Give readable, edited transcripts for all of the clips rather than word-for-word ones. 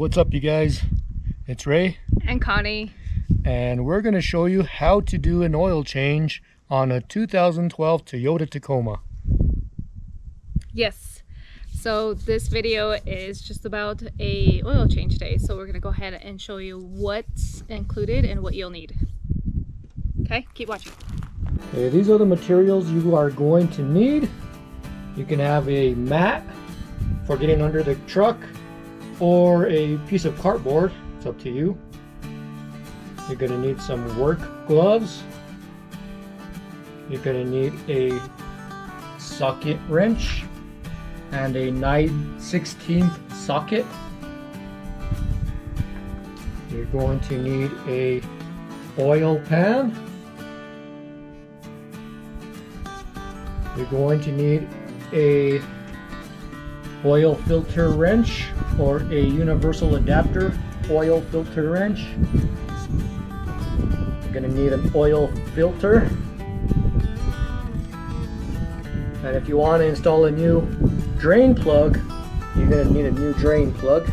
what's up you guys? It's Ray and Connie, and we're going to show you how to do an oil change on a 2012 Toyota Tacoma. Yes, so this video is just about a oil change day, so we're going to go ahead and show you what's included and what you'll need. Okay, keep watching. Okay, these are the materials you are going to need. You can have a mat for getting under the truck or a piece of cardboard, it's up to you. You're going to need some work gloves. You're going to need a socket wrench and a 9/16 socket. You're going to need a oil pan. You're going to need a oil filter wrench or a universal adapter oil filter wrench. You're going to need an oil filter. And if you want to install a new drain plug, you're going to need a new drain plug.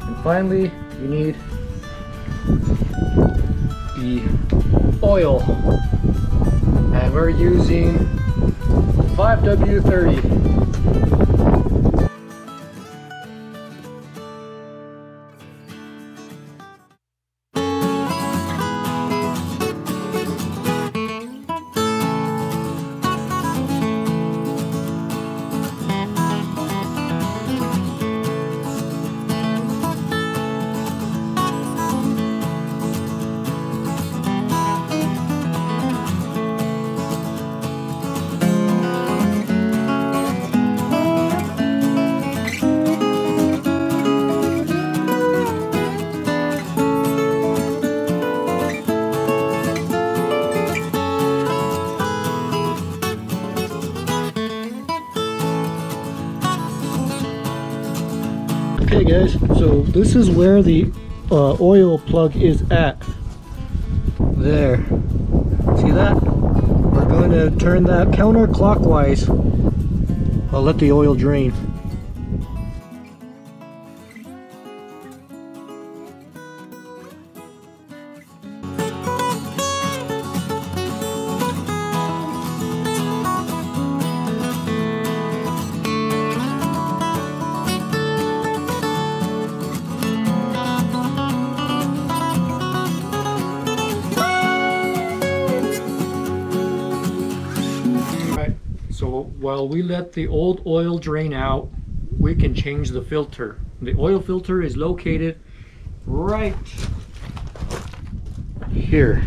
And finally, you need the oil. And we're using 5W30. Okay guys, so this is where the oil plug is at. There. See that? We're going to turn that counterclockwise. I'll let the oil drain. So while we let the old oil drain out, we can change the filter. The oil filter is located right here.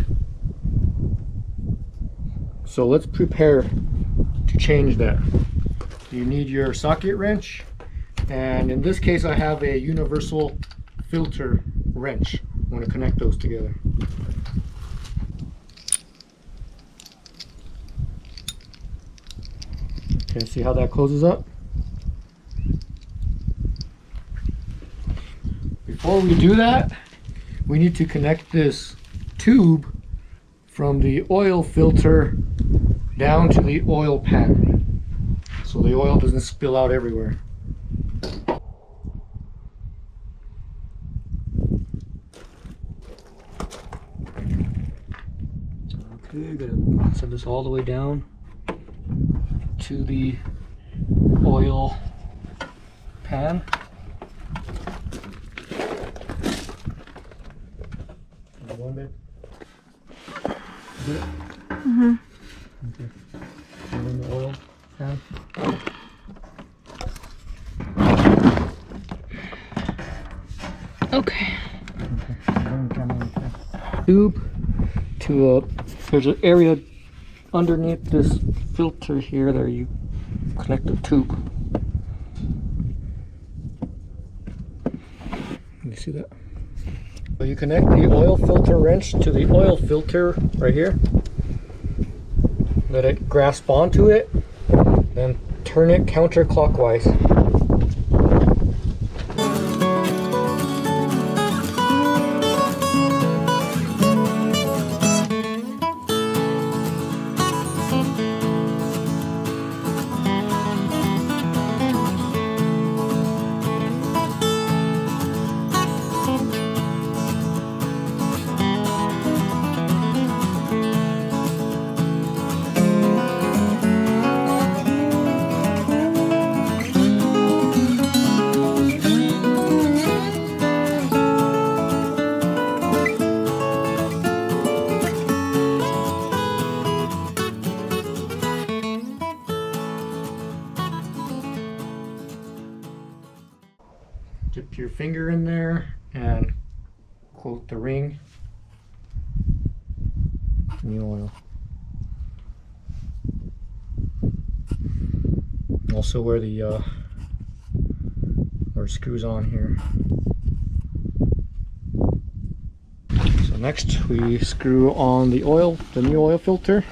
So let's prepare to change that. You need your socket wrench, and in this case I have a universal filter wrench. I want to connect those together. Okay, see how that closes up? Before we do that, we need to connect this tube from the oil filter down to the oil pan so the oil doesn't spill out everywhere. Okay, gonna send this all the way down to the oil pan. Mm-hmm. Okay. And then the oil pan. Okay. Tube to there's an area underneath this filter here that you connect the tube. You see that? So you connect the oil filter wrench to the oil filter right here. Let it grasp onto it, then turn it counterclockwise. finger in there and quote the ring. New oil. Also where the where it screws on here. So next we screw on the oil, the new oil filter.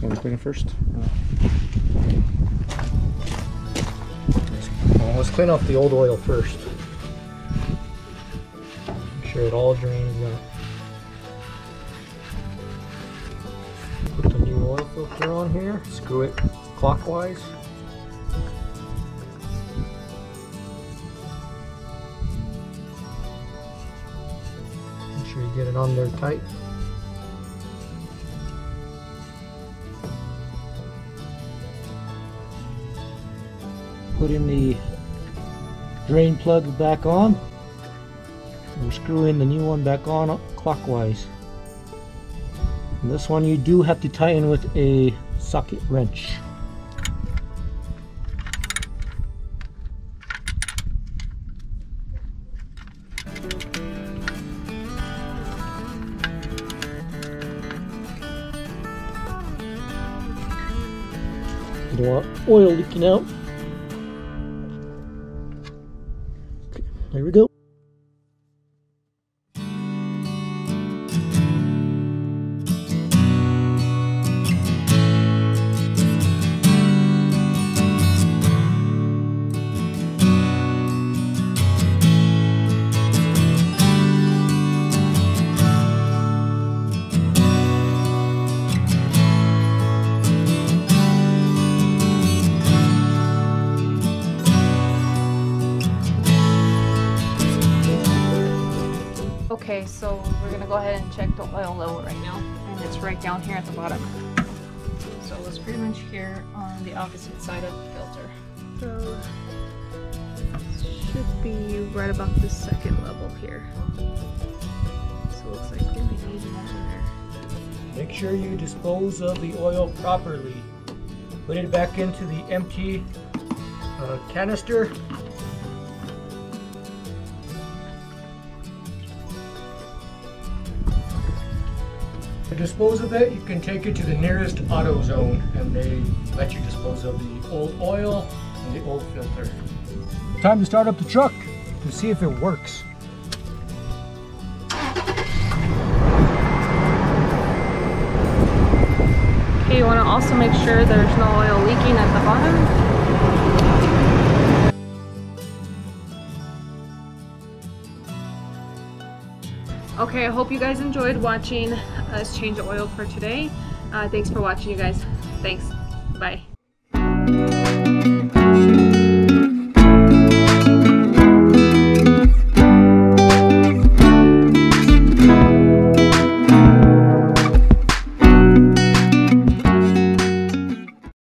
Want to clean it first? Let's clean off the old oil first. Make sure it all drains out. Put the new oil filter on here, screw it clockwise. Make sure you get it on there tight. Put in the drain plug back on. We'll screw in the new one back on clockwise. And this one you do have to tighten with a socket wrench. You don't want oil leaking out. Okay, there we go. Okay, so we're gonna go ahead and check the oil level right now, and it's right down here at the bottom. So it's pretty much here on the opposite side of the filter. So it should be right about the second level here. So it looks like we need more in there. Make sure you dispose of the oil properly. Put it back into the empty canister. To dispose of it, you can take it to the nearest auto zone and they let you dispose of the old oil and the old filter. Time to start up the truck to see if it works. Okay, you want to also make sure there's no oil leaking at the bottom. Okay, I hope you guys enjoyed watching us change the oil for today. Thanks for watching, you guys. Thanks. Bye.